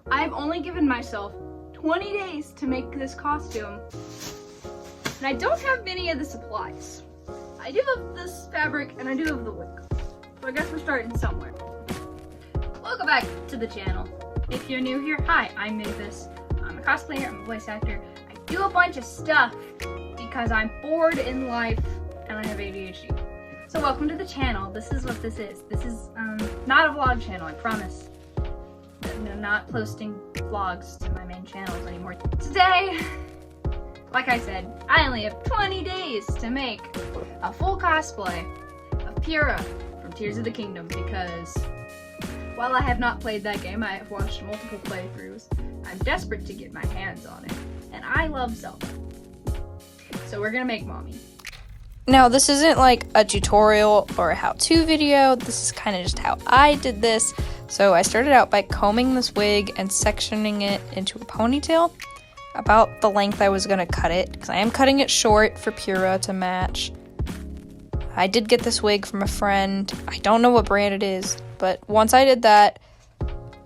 I've only given myself 20 days to make this costume, and I don't have many of the supplies. I do have this fabric, and I do have the wig. So I guess we're starting somewhere. Welcome back to the channel. If you're new here, hi, I'm Mavis. I'm a cosplayer, I'm a voice actor. I do a bunch of stuff because I'm bored in life and I have ADHD. So welcome to the channel. This is what this is. This is not a vlog channel, I promise. I'm not posting vlogs to my main channels anymore. Today, like I said, I only have 20 days to make a full cosplay of Purah from Tears of the Kingdom because while I have not played that game, I have watched multiple playthroughs. I'm desperate to get my hands on it, and I love Zelda. So we're gonna make Mommy. Now, this isn't like a tutorial or a how-to video. This is kind of just how I did this. So I started out by combing this wig and sectioning it into a ponytail about the length I was going to cut it, because I am cutting it short for Purah to match. I did get this wig from a friend. I don't know what brand it is, but once I did that,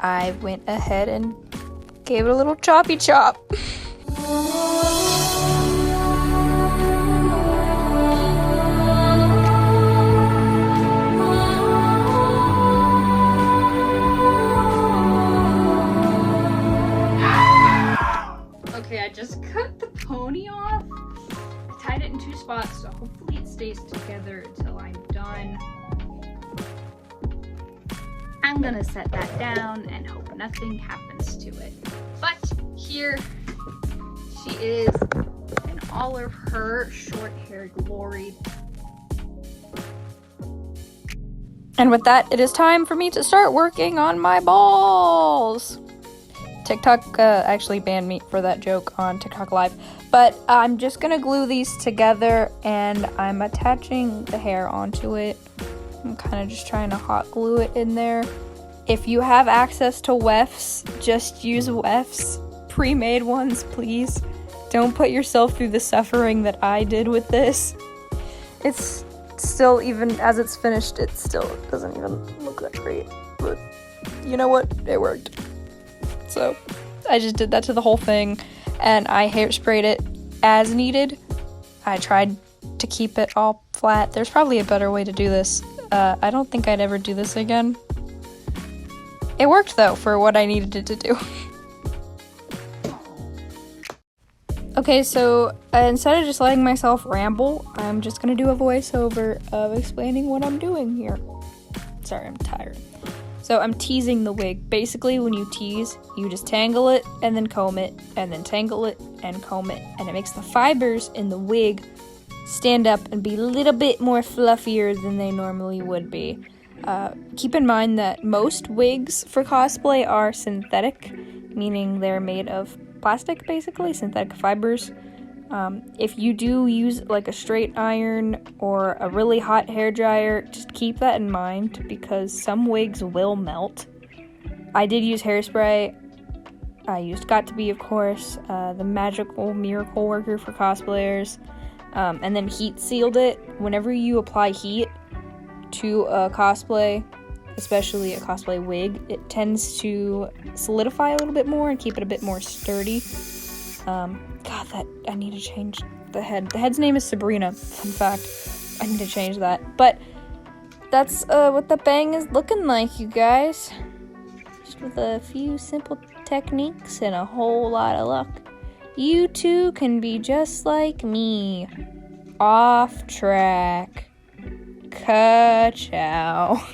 I went ahead and gave it a little choppy chop. Okay, I just cut the pony off. I tied it in 2 spots, so hopefully it stays together until I'm done. I'm gonna set that down and hope nothing happens to it. But here she is in all of her short hair glory. And with that, it is time for me to start working on my balls. TikTok actually banned me for that joke on TikTok Live, but I'm just gonna glue these together and I'm attaching the hair onto it. I'm kind of just trying to hot glue it in there. If you have access to wefts, just use wefts, pre-made ones, please. Don't put yourself through the suffering that I did with this. It's still, even as it's finished, it still doesn't even look that great, but you know what, it worked. So I just did that to the whole thing, and I hairsprayed it as needed. I tried to keep it all flat. There's probably a better way to do this. I don't think I'd ever do this again. It worked though for what I needed it to do. Okay, so instead of just letting myself ramble, I'm just gonna do a voiceover of explaining what I'm doing here. Sorry, I'm tired. So I'm teasing the wig. Basically, when you tease, you just tangle it and then comb it, and then tangle it and comb it, and it makes the fibers in the wig stand up and be a little bit more fluffier than they normally would be. Keep in mind that most wigs for cosplay are synthetic, meaning they're made of plastic, basically, synthetic fibers. If you do use like a straight iron or a really hot hair dryer, just keep that in mind because some wigs will melt. I did use hairspray. I used Got2b, of course, the magical miracle worker for cosplayers, and then heat sealed it. Whenever you apply heat to a cosplay, especially a cosplay wig, it tends to solidify a little bit more and keep it a bit more sturdy. God, I need to change the head. The head's name is Sabrina, fun fact. I need to change that. But that's what the bang is looking like, you guys. Just with a few simple techniques and a whole lot of luck, you too can be just like me. Off track. Ka-chow.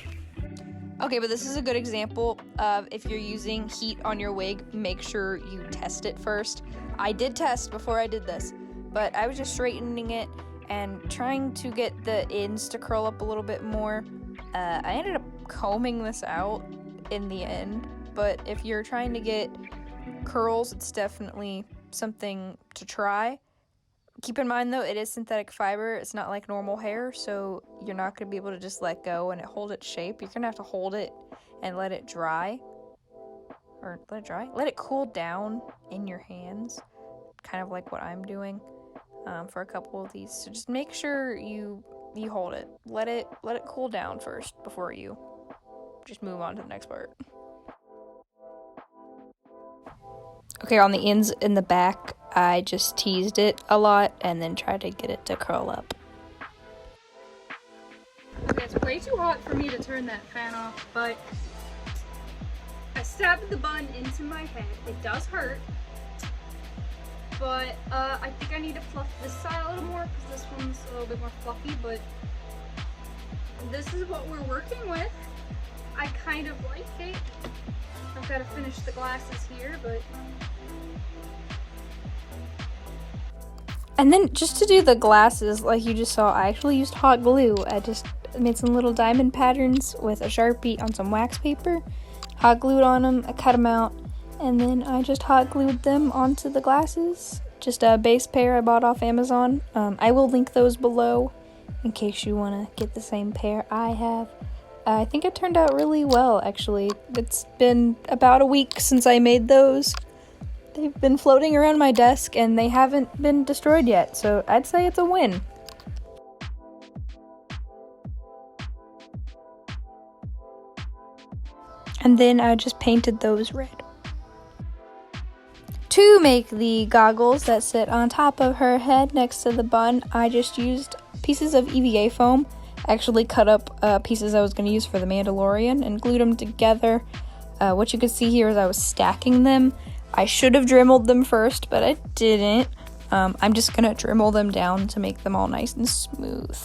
Okay, but this is a good example of if you're using heat on your wig, make sure you test it first. I did test before I did this, but I was just straightening it and trying to get the ends to curl up a little bit more. I ended up combing this out in the end, but if you're trying to get curls, it's definitely something to try. Keep in mind, though, it is synthetic fiber. It's not like normal hair, so you're not going to be able to just let go and it hold its shape. You're going to have to hold it and let it dry. Or let it dry? Let it cool down in your hands. Kind of like what I'm doing for a couple of these. So just make sure you hold it. Let it cool down first before you just move on to the next part. Okay, on the ends in the back, I just teased it a lot and then tried to get it to curl up. Okay, it's way too hot for me to turn that fan off, but I stabbed the bun into my head. It does hurt, but I think I need to fluff this side a little more because this one's a little bit more fluffy, but this is what we're working with. I kind of like it. I've got to finish the glasses here, but... And then just to do the glasses, like you just saw, I actually used hot glue. I just made some little diamond patterns with a Sharpie on some wax paper, hot glued on them, I cut them out, and then I just hot glued them onto the glasses. Just a base pair I bought off Amazon. I will link those below in case you want to get the same pair I have. I think it turned out really well, actually. It's been about a week since I made those. They've been floating around my desk and they haven't been destroyed yet, so I'd say it's a win. And then I just painted those red. To make the goggles that sit on top of her head next to the bun, I just used pieces of EVA foam. I actually cut up pieces I was going to use for the Mandalorian and glued them together. What you can see here is I was stacking them. I should have dremeled them first, but I didn't. I'm just going to dremel them down to make them all nice and smooth.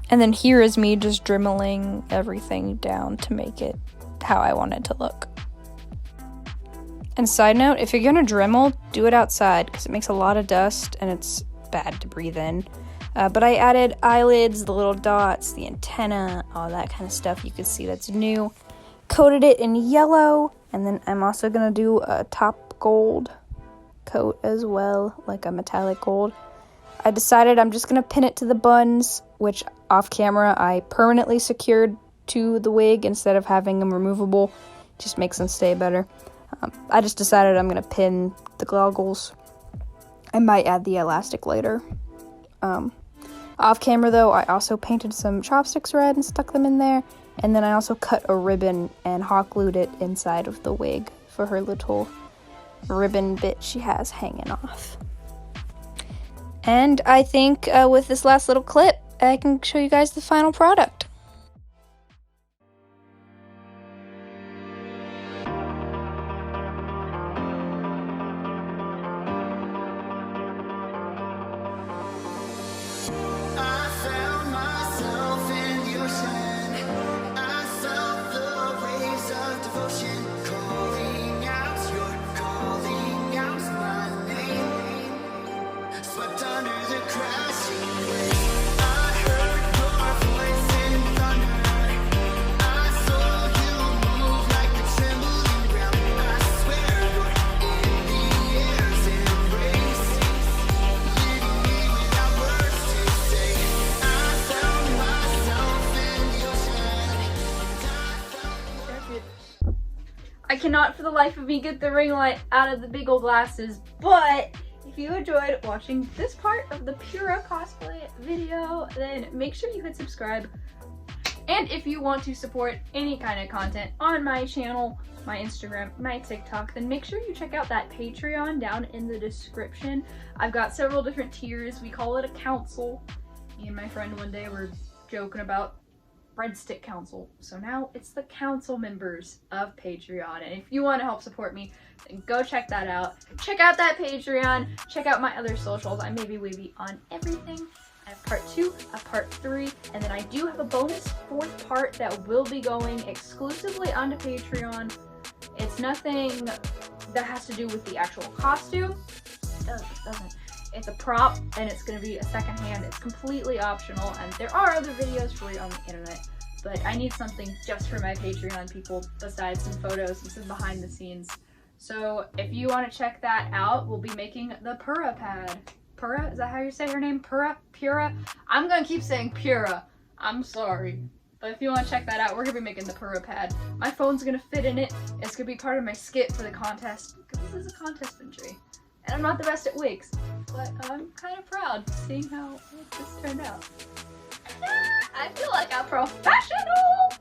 And then here is me just dremeling everything down to make it how I want it to look. And side note, if you're going to Dremel, do it outside because it makes a lot of dust and it's bad to breathe in. But I added eyelids, the little dots, the antenna, all that kind of stuff you can see that's new. Coated it in yellow, and then I'm also going to do a top gold coat as well, like a metallic gold. I decided I'm just going to pin it to the buns, which off camera I permanently secured to the wig instead of having them removable. Just makes them stay better. I just decided I'm going to pin the goggles. I might add the elastic later. Off camera though, I also painted some chopsticks red and stuck them in there. And then I also cut a ribbon and hot glued it inside of the wig for her little ribbon bit she has hanging off. And I think with this last little clip, I can show you guys the final product. I cannot for the life of me get the ring light out of the big old glasses, but if you enjoyed watching this part of the Purah cosplay video, then make sure you hit subscribe. And if you want to support any kind of content on my channel, my Instagram, my TikTok, then make sure you check out that Patreon down in the description. I've got several different tiers. We call it a council. Me and my friend one day were joking about breadstick council, so now it's the council members of Patreon. And if you want to help support me, then go check that out. Check out that Patreon, check out my other socials. I'm MaveyWavie on everything. I have part 2, a part 3, and then I do have a bonus 4th part that will be going exclusively onto Patreon. It's nothing that has to do with the actual costume. It doesn't. It's a prop, and it's going to be a second hand. It's completely optional, and there are other videos for you on the internet, but I need something just for my Patreon people besides some photos and some behind the scenes. So if you want to check that out, we'll be making the Purah pad. Purah? Is that how you say her name? Purah? Purah? I'm going to keep saying Purah. I'm sorry. But if you want to check that out, we're going to be making the Purah pad. My phone's going to fit in it. It's going to be part of my skit for the contest, because this is a contest entry. And I'm not the best at wigs, but I'm kind of proud seeing how this turned out. I feel like I'm professional!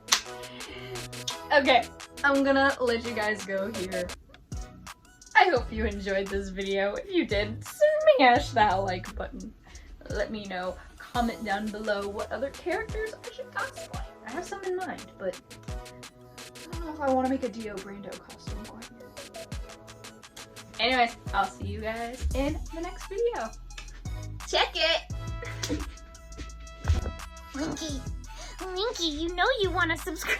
Okay, I'm gonna let you guys go here. I hope you enjoyed this video. If you did, smash that like button. Let me know. Comment down below what other characters I should cosplay. I have some in mind, but I don't know if I want to make a Dio Brando costume quite yet. Anyways, I'll see you guys in the next video. Check it! Winky, you know you want to subscribe.